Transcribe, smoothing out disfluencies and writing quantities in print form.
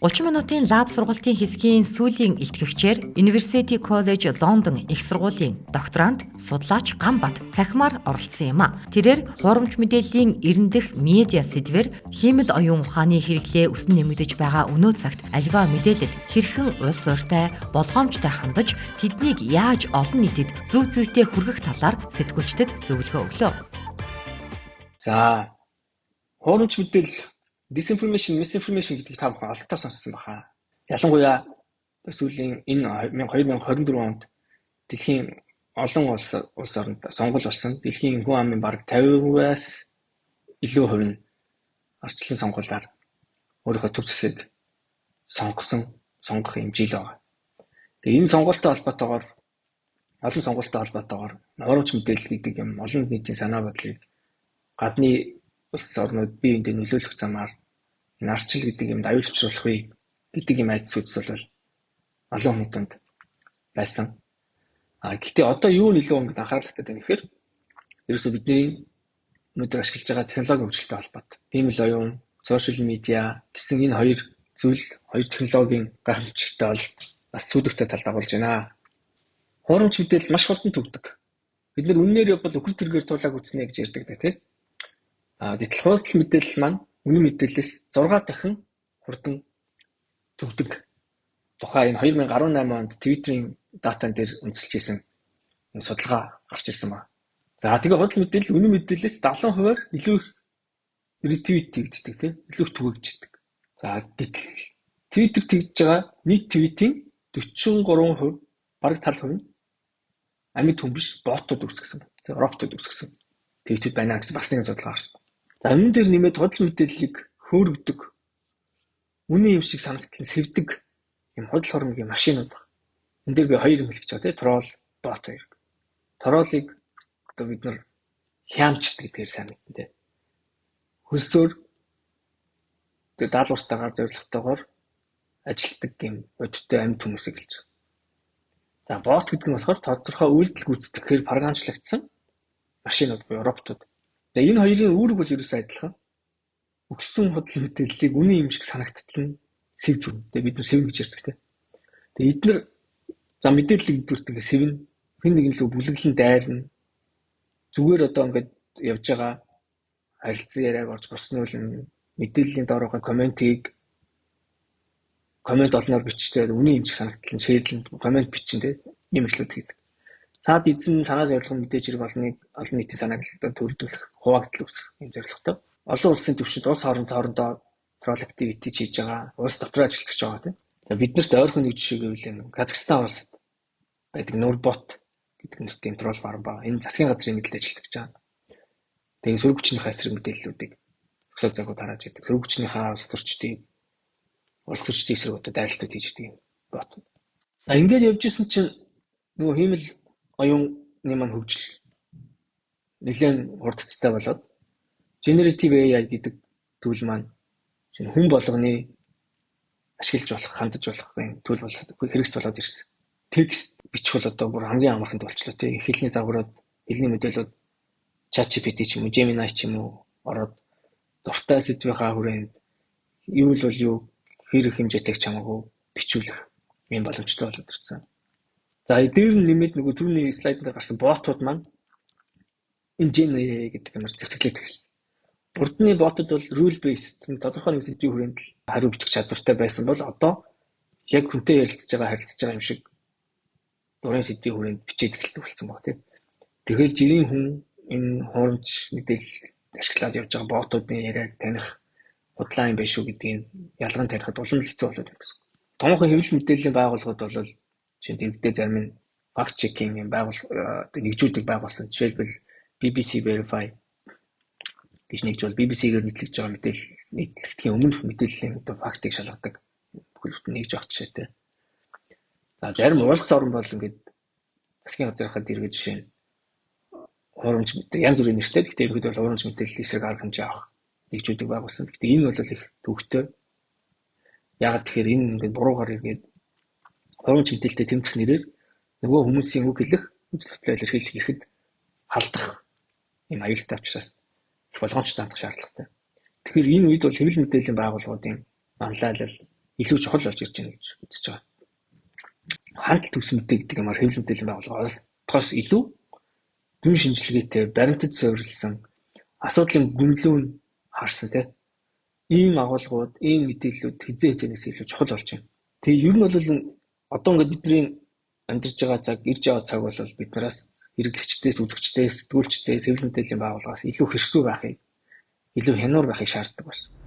30 минутын лаб сургалтын хэсгийн сүүлийн илтгэгчээр University College London их сургуулийн докторант судлаач Гамбат цахимаар оролцсон юм а. Тэрээр хуурамч мэдээллийн 90 дэх медиа сэдвэр хиймэл оюун ухааны хэрэглээ өснө нэмэгдэж байгаа өнөө цагт аливаа мэдээлэл хэрхэн улс ортой болгоомжтой хандаж тэднийг яаж олон нийтэд зөв зүйтэй хүргэх талаар сэтгүүлчдэд зөвлөгөө өглөө. За хуурамч мэдээлэл disinformation, misinformation гэдгийг та бүхэн олонтаа сонссон баха. Ялангуяа сүүлийн энэ 2024 онд дэлхийн олон улс оронд сонгол болсон. Дэлхийн хүн амын бараг 50%-аас илүү хувь нь арчлан сонгуулиар өөрийнхөө төр засгийг сонгох хэмжээл байгаа. Тэгээ энэ сонголттой холбоотойгоор олон сонголттой холбоотойгоор хуурамч мэдээлэл гэдэг юм олон нийтийн санаа бодлыг гадны улс орнууд бие биендээ нөлөөлөх замаар энэ арчил гэдэг юмд аюул учруулах вэ гэдэг юм айдас үзс бол олон хүмүүнд байсан. Гэхдээ одоо юу нэлээд өнгөд анхаарал татдаг юм гэхээр ерөөсөө бидний өнөөдөр ашиглаж байгаа технологийн хөгжилтэй холбоотой. Хиймэл оюун, сошиал медиа гэсэн энэ хоёр технологийн гайхамшигтай бол бас сүлэгтэй тал дагуулж байна. Хуурамч мэдээлэл маш хурдан төгдөг. Бид нар үннээр бол үхэр тэргээр туулааг үзнэ гэж ярьдаг тийм. Гэтэл хуурамч мэдээлэл маань үнэн мэдээлэлээс 6 дахин хурдан төгдөг. Тухайн энэ 2018 онд Twitter-ийн датан дээр үндэслэж хийсэн судалгаа гарч ирсэн байна. За тэгээ худал мэдээлэл үнэн мэдээлэлээс 70%-аар илүү их ретвит хийгддэг тийм. Илүү их түгээгддэг. За гэтэл Twitter тэгж байгаа нийт твитийн 43%, бараг тал хувь нь амьд хүн биш ботууд үүсгэсэн. Тэгээ роботууд үүсгэсэн. Твитүүд байна гэсэн бас нэг судалгаа гарсан. За энэ дээр нэмээд худал мэдээллийг хөөргөдөг, үнэн юм шиг санагдлан сэвдэг юм худал хуурмгийн машинууд байна. Энд дээр би хоёр юм хэлж байгаа тийм тролл, бот хоёр. Троллыг одоо бид нар хямчт гэдгээр сайн мэднэ тийм. Хөлсөөр тэгээ даалгавартайгаар зорилготойгоор ажилтдаг юм бодиттой амьд хүмүүсийг хэлж байгаа. За бот гэдэг нь болохоор тодорхой үйлдэл гүйцэтгэхээр програмчлагдсан машинууд буюу роботууд. Тэгээ энэ хоёрын үүрэг бол ерөөсөө адилхан. Өгсөн худал мэдээллийг үнэн юм шиг санагдтал нь сэвж өгнө. Тэгээ бид нар сэвнэ гэж ярьдаг тийм. Тэгээ эдгээр за мэдээллийг эдгүүртээ сэвнэ. Хэн нэгэн лөө бүлэглэн дайрна. Зүгээр одоо ингээд явж байгаа харилцан яриаг орж боснуулна. Мэдээллийн доороо коммент олноор бичтэй үнэн юм шиг санагдтал нь шеэрлэн коммент бичин тийм юм ихлүүд хийдэг. Цаад эзэн санаа зорилго мэдээж хэрэг олон нийтийн санааг төрөлдүүлэх, хуваагдал үүсгэх юм зорилготой. Олон улсын түвшинд улс хоорондоо трол активити хийж байгаа, улс дотор ажиллаж байгаа тийм. За биднэрт ойрхон нэг жишээ гэвэл Казахстан улсад байдаг Нурбот гэдэг нэртэй трол фарм ба энэ засгийн газрын мэдээлэл ажиллаж байгаа. Тэгээ сөрөг хүчнийхээ эсрэг мэдээллүүдийг өсөө загвар тарааж идэг. Сөрөг хүчнийхээ улс төрчдийг улс төрчдийн эсрэг одоо дайралтууд хийж идэг юм бот. За ингээд явж исэн чинь нөгөө хиймэл оюуны маань хөгжил нэлээд хурдцтай болоод generative AI гэдэг зүйл маань хүн болгоны ашиглаж болох, хандаж болох юм зүйл болоод хэрэгс болоод ирсэн. Текст бичих бол одоо бүр хамгийн амархан болчлоо тийм. Хэлний загварууд, хэлний модельүүд ChatGPT ч юм уу, Gemini ч юм уу ороод дуртай сэдвийнхаа хүрээнд юу л юу хэрэг хэмжээтэй ч хамаагүй бичүүлэх юм боломжтой болоод ирсэн. За дээр нь нэмээд нөгөө түрүүний слайд дээр гарсан ботууд маань энэ Gemini гэдэг юмар зохицуулж хэлсэн. Урдны ботууд бол rule based тодорхой нэг сэдвийн хүрээнд л хариу бичих чадвартай байсан бол одоо яг хүнтэй ярилцж байгаа юм шиг дурын сэдвийн хүрээнд бичээд эхэлдэг болсон баг тийм. Тэгэхээр жирийн хүн энэ хуурамч мэдээлэл ашиглаад явж байгаа ботуудын яриаг таних худлаа юм биш үү гэдгийг ялган тарихад улам хэцүү болоод байна гэсэн. Томхон хэвлэл мэдээллийн байгууллагууд бол чинь дэрэгдээ зарим нь факт чекинг юм нэгжүүдийг байгуулсан. Жишээлбэл BBC Verify гэж нэгжүүл BBC-гээр нийтлэгдэж байгаа мэдээлэл нийтлэгдэхийн өмнөх мэдээллийн одоо фактыг шалгадаг бүхэлд нэгж авах жишээтэй. За зарим улс орн бол ингээд засгийн газрынхаа дэргэд жишээ нь хуурамч мэдээлэл янз бүрийн нэртэй. Гэхдээ ерөөд бол хуурамч мэдээллийн эсрэг арга хэмжээ авах нэгжүүдийг байгуулсан. Гэхдээ энэ бол их төвөгтэй. Яагаад тэгэхээр энэ ингээд буруугаар иргээд хуурамч мэдээлэлтэй тэмцэх нэрээр нөгөө хүмүүсийн үг хэлэх, үзэл бодлоо илэрхийлэх ихэд халдах юм аюултай учраас их болгоомжтой хандах шаардлагатай. Тэгэхээр энэ үед бол хэвлэл мэдээллийн байгууллагуудын манлайлал илүү чухал болж ирж байна гэж үзэж байгаа. Хандлт төс мэдээ гэдэг юмар хэвлэл мэдээллийн байгууллага олдохоос илүү гүн шинжилгээтэй, баримтад суурилсан, асуудлын гүнлүү нь харсан тийм ийм агуулгууд, ийм мэдээллүүд хизээ-хизээнээс илүү чухал болж байна. Тэгээ ер нь бол одоо ингээд бидний амьдарч байгаа цаг, ирж байгаа цаг бол биднээс хэрэглэгчдээс, үзэгчдээс, сэтгүүлчдээс, хэвлэл мэдээллийн байгууллагаас илүү хэрсүү байхыг, илүү хянуур байхыг шаарддаг байна.